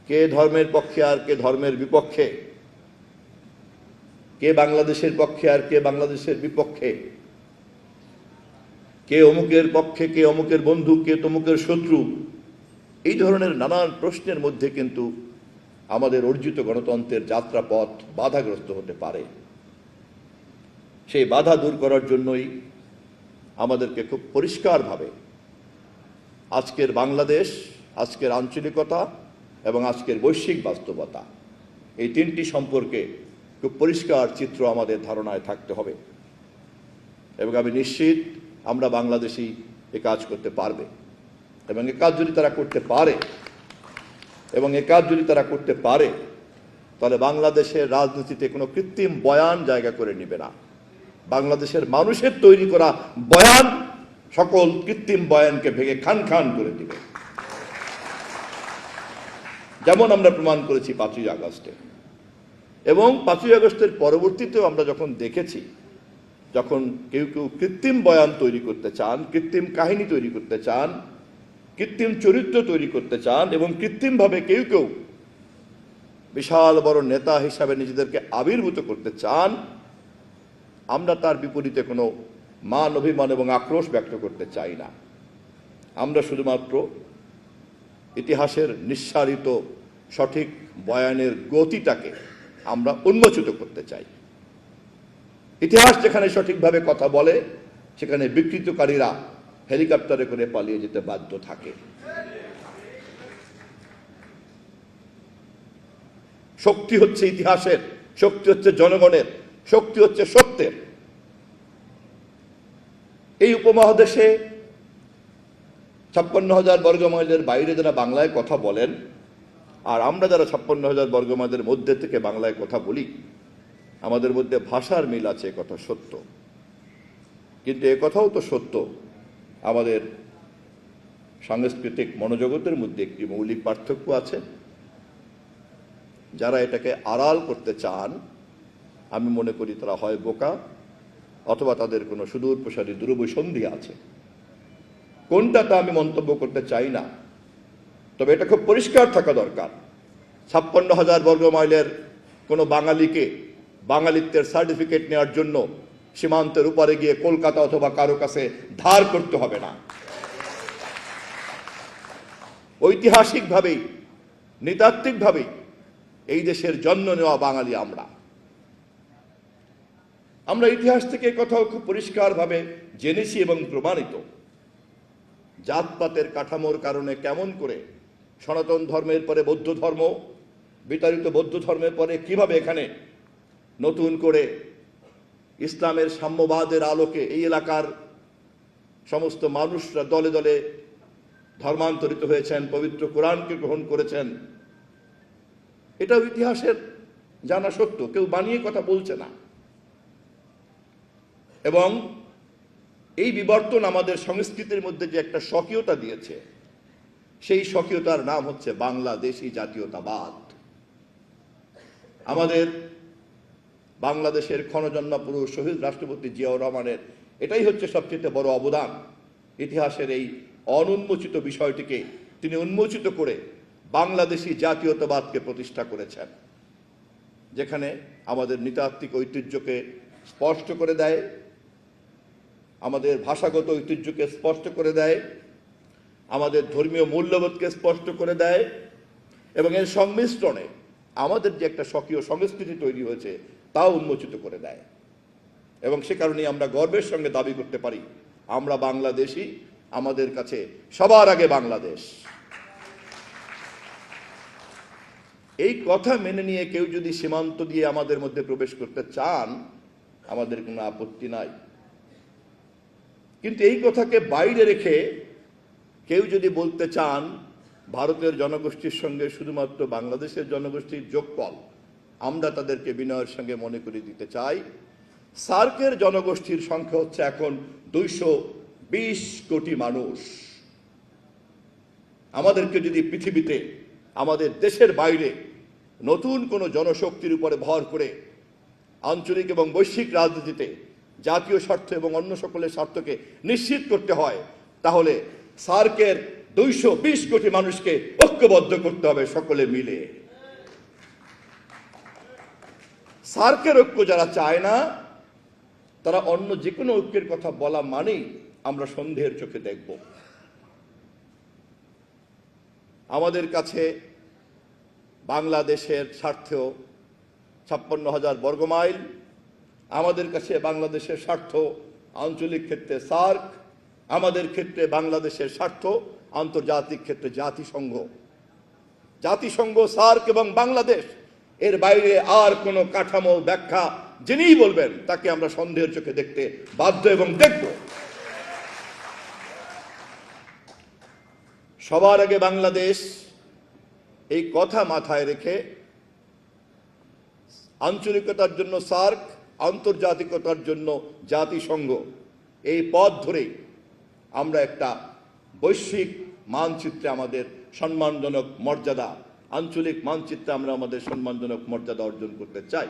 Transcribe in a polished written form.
কে ধর্মের পক্ষে আর কে ধর্মের বিপক্ষে, কে বাংলাদেশের পক্ষে আর কে বাংলাদেশের বিপক্ষে, কে অমুকের পক্ষে কে অমুকের বন্ধু কে তমুকের শত্রু, এই ধরনের নানান প্রশ্নের মধ্যে কিন্তু আমাদের অর্জিত গণতন্ত্রের যাত্রাপথ বাধাগ্রস্ত হতে পারে। সেই বাধা দূর করার জন্যই আমাদেরকে খুব পরিষ্কারভাবে আজকের বাংলাদেশ, আজকের আঞ্চলিকতা এবং আজকের বৈশ্বিক বাস্তবতা, এই তিনটি সম্পর্কে খুব পরিষ্কার চিত্র আমাদের ধারণায় থাকতে হবে। এবং আমি নিশ্চিত আমরা বাংলাদেশি এ কাজ করতে পারবে, এবং এ কাজ যদি তারা করতে পারে তাহলে বাংলাদেশের রাজনীতিতে কোনো কৃত্রিম বয়ান জায়গা করে নেবে না। বাংলাদেশের মানুষের তৈরি করা বয়ান সকল কৃত্রিম বয়ানকে ভেঙে খান খান করে দিবে, যেমন আমরা প্রমাণ করেছি 5ই আগস্টে। এবং 5ই আগস্টের পরবর্তীতেও আমরা যখন দেখেছি, যখন কেউ কেউ কৃত্রিম বয়ান তৈরি করতে চান, কৃত্রিম কাহিনী তৈরি করতে চান, কৃত্রিম চরিত্র তৈরি করতে চান, এবং কৃত্রিমভাবে কেউ কেউ বিশাল বড় নেতা হিসাবে নিজেদেরকে আবির্ভূত করতে চান, আমরা তার বিপরীতে কোনো মান অভিমান এবং আক্রোশ ব্যক্ত করতে চাই না। আমরা শুধুমাত্র ইতিহাসের নিঃসারিত সঠিক বয়ানের গতিটাকে আমরা উন্মোচিত করতে চাই। ইতিহাস যেখানে সঠিকভাবে কথা বলে, সেখানে বিকৃতকারীরা হেলিকপ্টারে করে পালিয়ে যেতে বাধ্য থাকে। শক্তি হচ্ছে ইতিহাসের, শক্তি হচ্ছে জনগণের, শক্তি হচ্ছে সত্যের। এই উপমহাদেশে 56,000 বর্গমাইলের বাইরে যারা বাংলায় কথা বলেন, আর আমরা যারা 56,000 বর্গমাইলের মধ্যে থেকে বাংলায় কথা বলি, আমাদের মধ্যে ভাষার মিল আছে, কথা সত্য। কিন্তু এ কথাও তো সত্য, আমাদের সাংস্কৃতিক মনোজগতের মধ্যে একটি মৌলিক পার্থক্য আছে। যারা এটাকে আড়াল করতে চান, আমি মনে করি তারা হয় বোকা অথবা তাদের কোনো সুদূর প্রসারী দূরভিসন্ধি আছে। কোনটা তা আমি মন্তব্য করতে চাই না, তবে এটা খুব পরিষ্কার থাকা দরকার। 56,000 বর্গমাইলের কোনো বাঙালিকে বাঙালিত্বের সার্টিফিকেট নেওয়ার জন্য সীমান্তের উপরে গিয়ে কলকাতা অথবা কারো কাছে ধার করতে হবে না। ঐতিহাসিকভাবেই, নৃতাত্ত্বিকভাবেই এই দেশের জন্ম নেওয়া বাঙালি আমরা ইতিহাস থেকে কথাও খুব পরিষ্কারভাবে জেনেছি এবং প্রমাণিত। জাতপাতের কাঠামোর কারণে কেমন করে সনাতন ধর্মের পরে বৌদ্ধ ধর্ম, বিতাড়িত বৌদ্ধ ধর্মের পরে কিভাবে এখানে নতুন করে ইসলামের সাম্যবাদের আলোকে এই এলাকার সমস্ত মানুষরা দলে দলে ধর্মান্তরিত হয়েছেন, পবিত্র কোরআনকে গ্রহণ করেছেন। এটাও ইতিহাসের জানা সত্য, কেউ বানিয়ে কথা বলছে না। এবং এই বিবর্তন আমাদের সংস্কৃতির মধ্যে যে একটা স্বকীয়তা দিয়েছে, সেই স্বকীয়তার নাম হচ্ছে বাংলাদেশী জাতীয়তাবাদ। আমাদের বাংলাদেশের ক্ষণজন্মা পুরুষ শহীদ রাষ্ট্রপতি জিয়াউর রহমানের এটাই হচ্ছে সবচেয়ে বড় অবদান। ইতিহাসের এই অনুন্মোচিত বিষয়টিকে তিনি উন্মোচিত করে বাংলাদেশী জাতীয়তাবাদকে প্রতিষ্ঠা করেছেন, যেখানে আমাদের নৃতাত্ত্বিক ঐতিহ্যকে স্পষ্ট করে দেয়, আমাদের ভাষাগত ঐতিহ্যকে স্পষ্ট করে দেয়, আমাদের ধর্মীয় মূল্যবোধকে স্পষ্ট করে দেয়, এবং এর সংমিশ্রণে আমাদের যে একটা স্বকীয় সংস্কৃতি তৈরি হয়েছে তাও উন্মোচিত করে দেয়। এবং সে কারণেই আমরা গর্বের সঙ্গে দাবি করতে পারি আমরা বাংলাদেশী, আমাদের কাছে সবার আগে বাংলাদেশ। এই কথা মেনে নিয়ে কেউ যদি সীমান্ত দিয়ে আমাদের মধ্যে প্রবেশ করতে চান, আমাদের কোনো আপত্তি নাই। কিন্তু এই কথাকে বাইরে রেখে কেউ যদি বলতে চান ভারতের জনগোষ্ঠীর সঙ্গে শুধুমাত্র বাংলাদেশের জনগোষ্ঠীর যোগফল, আমরা তাদেরকে বিনয়ের সঙ্গে মনে করে দিতে চাই, সার্কের জনগোষ্ঠীর সংখ্যা হচ্ছে এখন 220 কোটি মানুষ। আমাদেরকে যদি পৃথিবীতে, আমাদের দেশের বাইরে নতুন কোনো জনশক্তির উপরে ভর করে আঞ্চলিক এবং বৈশ্বিক রাজনীতিতে জাতীয় স্বার্থ এবং অন্য সকলের স্বার্থকে নিশ্চিত করতে হয়, তাহলে সার্কের 220 কোটি মানুষকে ঐক্যবদ্ধ করতে হবে সকলে মিলে। সার্কের ঐক্য যারা চায় না, তারা অন্য যে কোনো ঐক্যের কথা বলা মানেই আমরা সন্দেহের চোখে দেখব। আমাদের কাছে বাংলাদেশের স্বার্থেও 56,000 বর্গমাইল, আমাদের কাছে বাংলাদেশের স্বার্থ আঞ্চলিক ক্ষেত্রে সার্ক, আমাদের ক্ষেত্রে বাংলাদেশের স্বার্থ আন্তর্জাতিক ক্ষেত্রে জাতিসংঘ। জাতিসংঘ, সার্ক এবং বাংলাদেশ, এর বাইরে আর কোনো কাঠামো ব্যাখ্যা যিনিই বলবেন তাকে আমরা সন্দেহের চোখে দেখতে বাধ্য এবং দেখব। সবার আগে বাংলাদেশ এই কথা মাথায় রেখে আঞ্চলিকতার জন্য সার্ক, আন্তর্জাতিকতার জন্য জাতিসংঘ, এই পথ ধরেই আমরা একটা বৈশ্বিক মানচিত্রে আমাদের সম্মানজনক মর্যাদা, আঞ্চলিক মানচিত্রে আমরা আমাদের সম্মানজনক মর্যাদা অর্জন করতে চাই।